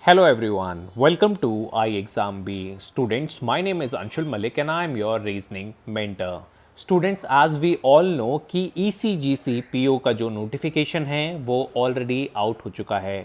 Hello everyone, welcome to iExamB. Students, my name is Anshul Malik and I am your reasoning mentor. Students, as we all know कि ECGC PO का जो notification है वो already out हो चुका है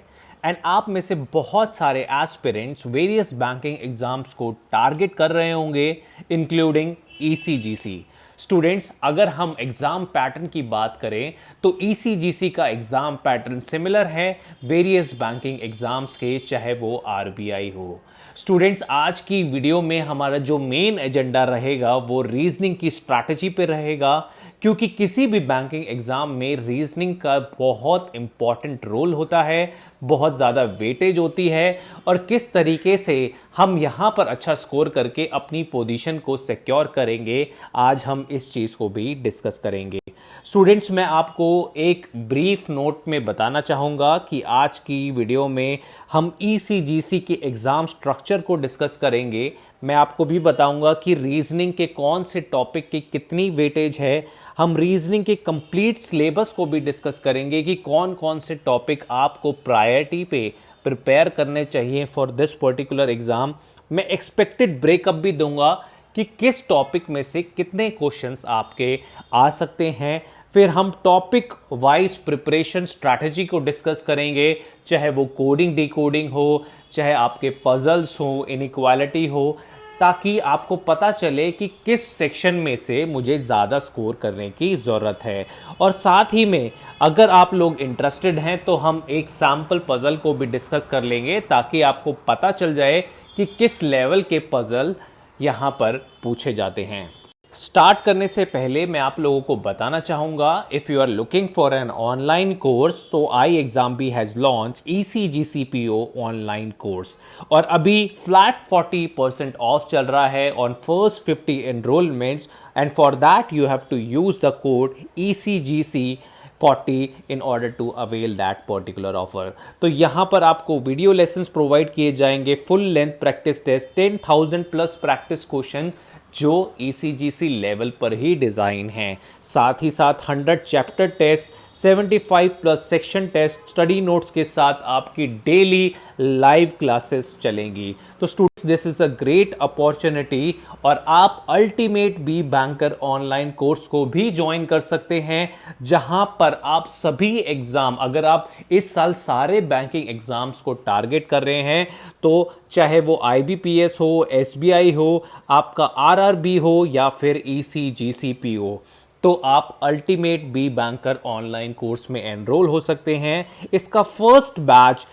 and आप में से बहुत सारे एस्पिरेंट्स वेरियस बैंकिंग एग्जाम्स को टारगेट कर रहे होंगे इंक्लूडिंग ECGC. स्टूडेंट्स, अगर हम एग्जाम पैटर्न की बात करें तो ECGC का एग्जाम पैटर्न सिमिलर है वेरियस बैंकिंग एग्जाम्स के, चाहे वो RBI हो. स्टूडेंट्स, आज की वीडियो में हमारा जो मेन एजेंडा रहेगा वो रीजनिंग की स्ट्रैटेजी पे रहेगा, क्योंकि किसी भी बैंकिंग एग्जाम में रीजनिंग का बहुत इंपॉर्टेंट रोल होता है, बहुत ज़्यादा वेटेज होती है और किस तरीके से हम यहाँ पर अच्छा स्कोर करके अपनी पोजीशन को सिक्योर करेंगे, आज हम इस चीज़ को भी डिस्कस करेंगे. स्टूडेंट्स, मैं आपको एक ब्रीफ नोट में बताना चाहूँगा कि आज की वीडियो में हम ECGC के एग्ज़ाम स्ट्रक्चर को डिस्कस करेंगे. मैं आपको भी बताऊंगा कि रीजनिंग के कौन से टॉपिक की कितनी वेटेज है. हम रीजनिंग के कंप्लीट सिलेबस को भी डिस्कस करेंगे कि कौन कौन से टॉपिक आपको प्रायोरिटी पे प्रिपेयर करने चाहिए फॉर दिस पर्टिकुलर एग्ज़ाम. मैं एक्सपेक्टेड ब्रेकअप भी दूंगा कि किस टॉपिक में से कितने क्वेश्चंस आपके आ सकते हैं. फिर हम टॉपिक वाइज प्रिपरेशन स्ट्रैटेजी को डिस्कस करेंगे, चाहे वो कोडिंग डिकोडिंग हो, चाहे आपके पजल्स हो, इनइक्वालिटी हो, ताकि आपको पता चले कि किस सेक्शन में से मुझे ज़्यादा स्कोर करने की ज़रूरत है. और साथ ही में अगर आप लोग इंटरेस्टेड हैं तो हम एक सैम्पल पज़ल को भी डिस्कस कर लेंगे, ताकि आपको पता चल जाए कि किस लेवल के पज़ल यहाँ पर पूछे जाते हैं. स्टार्ट करने से पहले मैं आप लोगों को बताना चाहूँगा, if you are looking for an online course तो iExamB has launch ECGC PO online course और अभी फ्लैट 40% ऑफ चल रहा है on first 50 enrolments and for that you have to use the code ECGC40 in order to avail that particular offer. तो यहाँ पर आपको वीडियो लेसन्स प्रोवाइड किए जाएंगे, full length practice test, 10,000 plus practice question जो ECGC लेवल पर ही design हैं. साथ ही साथ 100 chapter test, 75 plus section test, study notes के साथ आपकी डेली लाइव क्लासेस चलेंगी. तो students, this is a great opportunity और आप ultimate B banker online course को भी ज्वाइन कर सकते हैं, जहां पर आप सभी एग्ज़ाम, अगर आप इस साल सारे बैंकिंग एग्ज़ाम्स को टारगेट कर रहे हैं तो चाहे वो IBPS हो, SBI हो, आपका RRB हो या फिर ECGC PO, तो आप ultimate B banker online course में एनरोल हो सकते हैं. इसका फर्स्ट बैच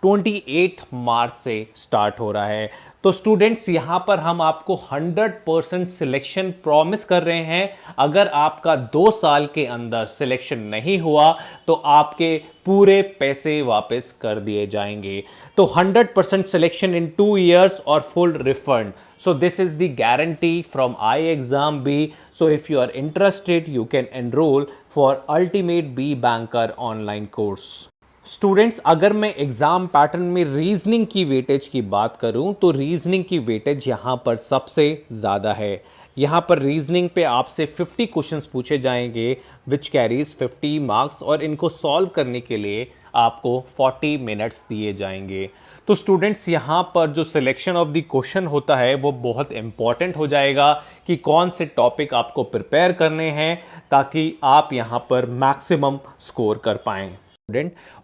28 मार्च से स्टार्ट हो रहा है. तो स्टूडेंट्स, यहाँ पर हम आपको 100% सिलेक्शन प्रॉमिस कर रहे हैं. अगर आपका 2 साल के अंदर सिलेक्शन नहीं हुआ तो आपके पूरे पैसे वापस कर दिए जाएंगे. तो 100% सिलेक्शन इन 2 years और full refund. So this is the guarantee from iExamB. So if you are interested, you can enroll for Ultimate B Banker online course. Students, अगर मैं एग्ज़ाम पैटर्न में रीजनिंग की वेटेज की बात करूं तो reasoning की वेटेज यहाँ पर सबसे ज़्यादा है. यहाँ पर रीजनिंग पे आपसे 50 क्वेश्चंस पूछे जाएंगे विच कैरीज 50 मार्क्स और इनको सॉल्व करने के लिए आपको 40 मिनट्स दिए जाएंगे. तो स्टूडेंट्स, यहाँ पर जो सिलेक्शन ऑफ द क्वेश्चन होता है वो बहुत इंपॉर्टेंट हो जाएगा कि कौन से टॉपिक आपको प्रिपेयर करने हैं ताकि आप यहाँ पर मैक्सिमम स्कोर कर पाएँ.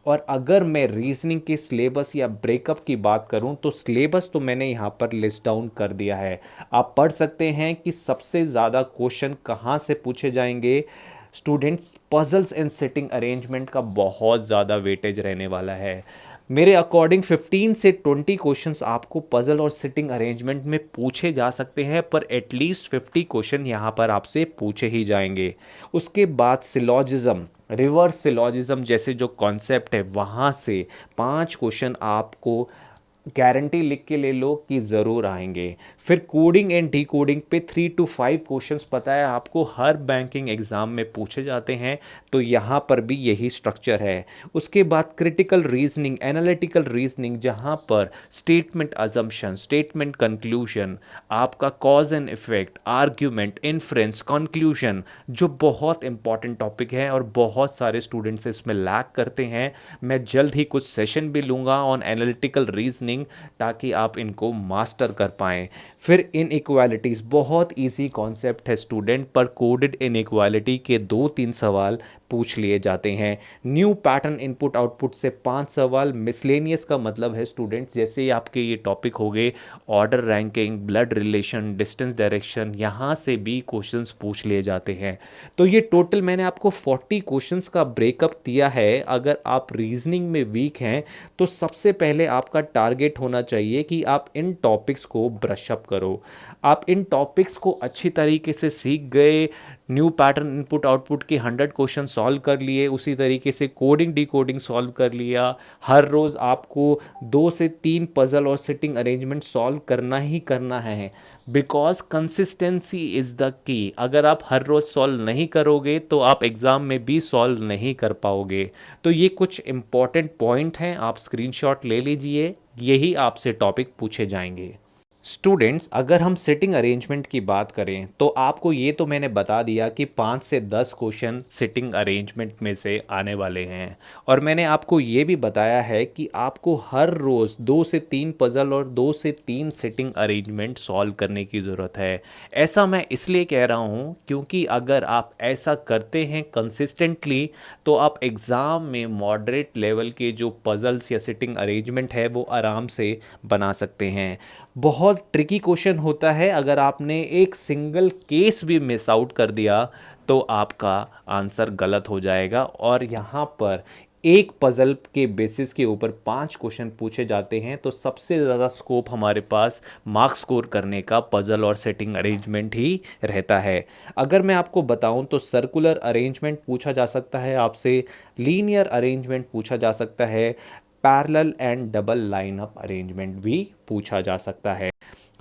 और अगर मैं रीजनिंग के सिलेबस या ब्रेकअप की बात करूं तो सिलेबस तो मैंने यहाँ पर लिस्ट डाउन कर दिया है. आप पढ़ सकते हैं कि सबसे ज़्यादा क्वेश्चन कहाँ से पूछे जाएंगे. Students, puzzles and sitting arrangement का बहुत ज़्यादा वेटेज रहने वाला है. मेरे अकॉर्डिंग 15 से 20 क्वेश्चंस आपको पजल और सिटिंग अरेंजमेंट में पूछे जा सकते हैं, पर एटलीस्ट 50 क्वेश्चन यहाँ पर आपसे पूछे ही जाएंगे. उसके बाद सिलॉजिज्म, रिवर्स सिलॉजिज्म जैसे जो कॉन्सेप्ट है वहाँ से 5 क्वेश्चन आपको गारंटी लिख के ले लो कि ज़रूर आएंगे. फिर कोडिंग एंड डिकोडिंग पे 3 to 5 क्वेश्चंस पता है आपको हर बैंकिंग एग्ज़ाम में पूछे जाते हैं, तो यहाँ पर भी यही स्ट्रक्चर है. उसके बाद क्रिटिकल रीजनिंग, एनालिटिकल रीजनिंग, जहाँ पर स्टेटमेंट अजम्पशन, स्टेटमेंट कंक्लूजन, आपका cause and effect, argument, inference, conclusion, जो बहुत इंपॉर्टेंट टॉपिक है और बहुत सारे स्टूडेंट्स इसमें लैक करते हैं. मैं जल्द ही कुछ सेशन भी लूँगा ऑन एनालिटिकल रीजनिंग रीजनिंग, ताकि आप इनको मास्टर कर पाएँ। फिर इनइक्वालिटीज़ बहुत ईजी कॉन्सेप्ट है स्टूडेंट, पर कोडेड इनइक्वालिटी के 2-3 सवाल पूछ लिए जाते हैं। न्यू पैटर्न इनपुट आउटपुट से 5 सवाल। मिसलेनियस का मतलब है स्टूडेंट्स, जैसे आपके ये टॉपिक हो गए order ranking, blood relation, distance direction, यहाँ से भी क्वेश्चंस पूछ लिए जाते हैं। तो ये टोटल मैंने आपको 40 क्वेश्चंस का ब्रेकअप दिया है। अगर आप रीजनिंग में वीक हैं तो सबसे पहले आपका टारगेट होना चाहिए कि आप इन टॉपिक्स को ब्रश अप करो। आप इन टॉपिक्स को अच्छी तरीके से सीख गए, न्यू पैटर्न इनपुट आउटपुट के 100 क्वेश्चन सॉल्व कर लिए, उसी तरीके से कोडिंग डिकोडिंग सॉल्व कर लिया। हर रोज़ आपको 2 से 3 पजल और सिटिंग अरेंजमेंट सॉल्व करना ही करना है, because consistency is the key. अगर आप हर रोज़ सॉल्व नहीं करोगे तो आप एग्ज़ाम में भी सॉल्व नहीं कर पाओगे। तो ये कुछ इंपॉर्टेंट पॉइंट हैं, आप स्क्रीनशॉट ले लीजिए, यही आपसे टॉपिक पूछे जाएंगे। स्टूडेंट्स, अगर हम सिटिंग अरेंजमेंट की बात करें तो आपको ये तो मैंने बता दिया कि 5 से 10 क्वेश्चन सिटिंग अरेंजमेंट में से आने वाले हैं, और मैंने आपको ये भी बताया है कि आपको हर रोज़ 2 से 3 पजल और 2 से 3 सिटिंग अरेंजमेंट सॉल्व करने की ज़रूरत है। ऐसा मैं इसलिए कह रहा हूँ क्योंकि अगर आप ऐसा करते हैं कंसिस्टेंटली तो आप एग्ज़ाम में मॉडरेट लेवल के जो पजल्स या सिटिंग अरेंजमेंट है वो आराम से बना सकते हैं। बहुत ट्रिकी क्वेश्चन होता है, अगर आपने एक सिंगल केस भी मिस आउट कर दिया तो आपका आंसर गलत हो जाएगा। और यहाँ पर एक पजल के बेसिस के ऊपर 5 क्वेश्चन पूछे जाते हैं, तो सबसे ज़्यादा स्कोप हमारे पास मार्क्स स्कोर करने का पजल और सेटिंग अरेंजमेंट ही रहता है। अगर मैं आपको बताऊं तो सर्कुलर अरेंजमेंट पूछा जा सकता है आपसे, लीनियर अरेंजमेंट पूछा जा सकता है, parallel and double lineup arrangement भी पूछा जा सकता है।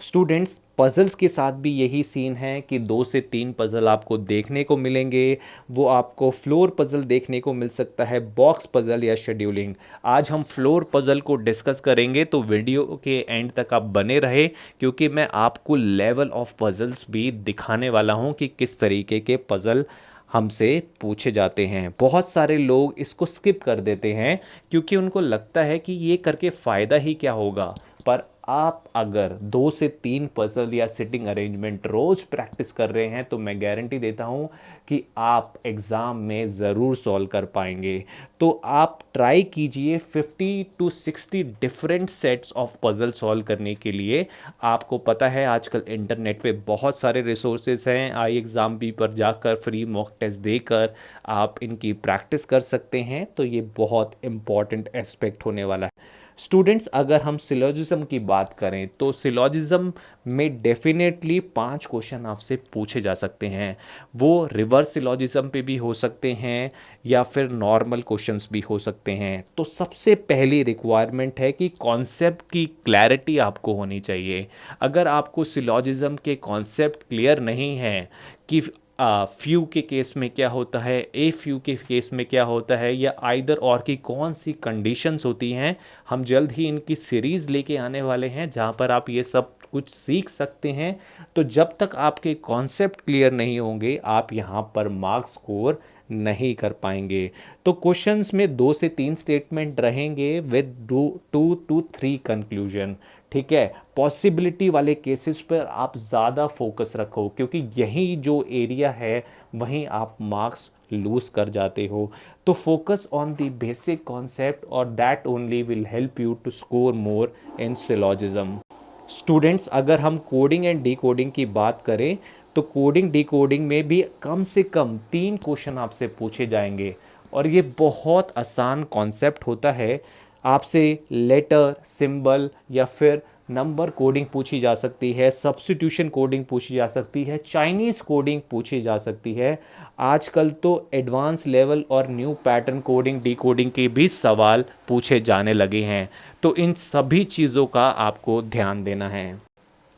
स्टूडेंट्स, पजल्स के साथ भी यही सीन है कि 2 से 3 पजल आपको देखने को मिलेंगे। वो आपको फ्लोर पजल देखने को मिल सकता है, बॉक्स पजल या शेड्यूलिंग। आज हम फ्लोर पजल को डिस्कस करेंगे, तो वीडियो के एंड तक आप बने रहे, क्योंकि मैं आपको लेवल ऑफ पजल्स भी दिखाने वाला हूं कि किस तरीके के पजल हमसे पूछे जाते हैं। बहुत सारे लोग इसको स्किप कर देते हैं क्योंकि उनको लगता है कि ये करके फ़ायदा ही क्या होगा, पर आप अगर 2 से 3 पजल या सिटिंग अरेंजमेंट रोज प्रैक्टिस कर रहे हैं तो मैं गारंटी देता हूं कि आप एग्ज़ाम में ज़रूर सॉल्व कर पाएंगे। तो आप ट्राई कीजिए 50 to 60 different sets of puzzle solve करने के लिए। आपको पता है आजकल इंटरनेट पे बहुत सारे रिसोर्सेज हैं, आई एग्ज़ाम बी पर जाकर फ्री मॉक टेस्ट देकर आप इनकी प्रैक्टिस कर सकते हैं। तो ये बहुत इंपॉर्टेंट एस्पेक्ट होने वाला है। स्टूडेंट्स, अगर हम सिलोजिज्म की बात करें तो सिलोजिज्म में डेफिनेटली 5 क्वेश्चन आपसे पूछे जा सकते हैं। वो रिवर्स सिलोजिज्म पे भी हो सकते हैं या फिर नॉर्मल क्वेश्चंस भी हो सकते हैं। तो सबसे पहली रिक्वायरमेंट है कि कॉन्सेप्ट की क्लैरिटी आपको होनी चाहिए। अगर आपको सिलोजिज्म के कॉन्सेप्ट क्लियर नहीं है कि फ्यू के केस में क्या होता है, ए फ्यू के केस में क्या होता है, या आइदर और की कौन सी कंडीशंस होती हैं, हम जल्द ही इनकी सीरीज़ लेके आने वाले हैं जहां पर आप ये सब कुछ सीख सकते हैं। तो जब तक आपके कॉन्सेप्ट क्लियर नहीं होंगे आप यहाँ पर मार्क्स स्कोर नहीं कर पाएंगे। तो क्वेश्चंस में 2 से 3 स्टेटमेंट रहेंगे विद 2 to 3 कंक्लूजन। ठीक है, पॉसिबिलिटी वाले केसेस पर आप ज़्यादा फोकस रखो, क्योंकि यही जो एरिया है वहीं आप मार्क्स लूज कर जाते हो। तो focus on the basic concept और that only will help you to score more in syllogism. Students, अगर हम कोडिंग एंड डिकोडिंग की बात करें तो कोडिंग डिकोडिंग में भी कम से कम 3 क्वेश्चन आपसे पूछे जाएंगे, और ये बहुत आसान कॉन्सेप्ट होता है। आपसे लेटर, सिंबल या फिर नंबर कोडिंग पूछी जा सकती है, सब्स्टिट्यूशन कोडिंग पूछी जा सकती है, चाइनीज़ कोडिंग पूछी जा सकती है। आजकल तो एडवांस लेवल और न्यू पैटर्न कोडिंग डिकोडिंग के भी सवाल पूछे जाने लगे हैं। तो इन सभी चीज़ों का आपको ध्यान देना है।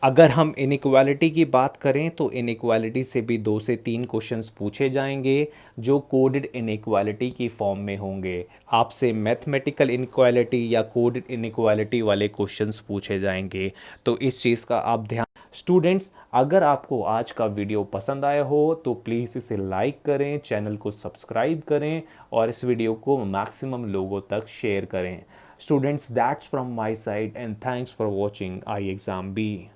अगर हम इनइक्वालिटी की बात करें तो इनइक्वालिटी से भी 2 से 3 क्वेश्चंस पूछे जाएंगे जो कोडेड इनइक्वालिटी की फॉर्म में होंगे। आपसे मैथमेटिकल इनइक्वालिटी या कोडेड इनइक्वालिटी वाले क्वेश्चंस पूछे जाएंगे। तो इस चीज़ का आप ध्यान। स्टूडेंट्स, अगर आपको आज का वीडियो पसंद आया हो तो प्लीज़ इसे लाइक करें, चैनल को सब्सक्राइब करें और इस वीडियो को मैक्सिमम लोगों तक शेयर करें। Students, that's from my side, and thanks for watching iExam B.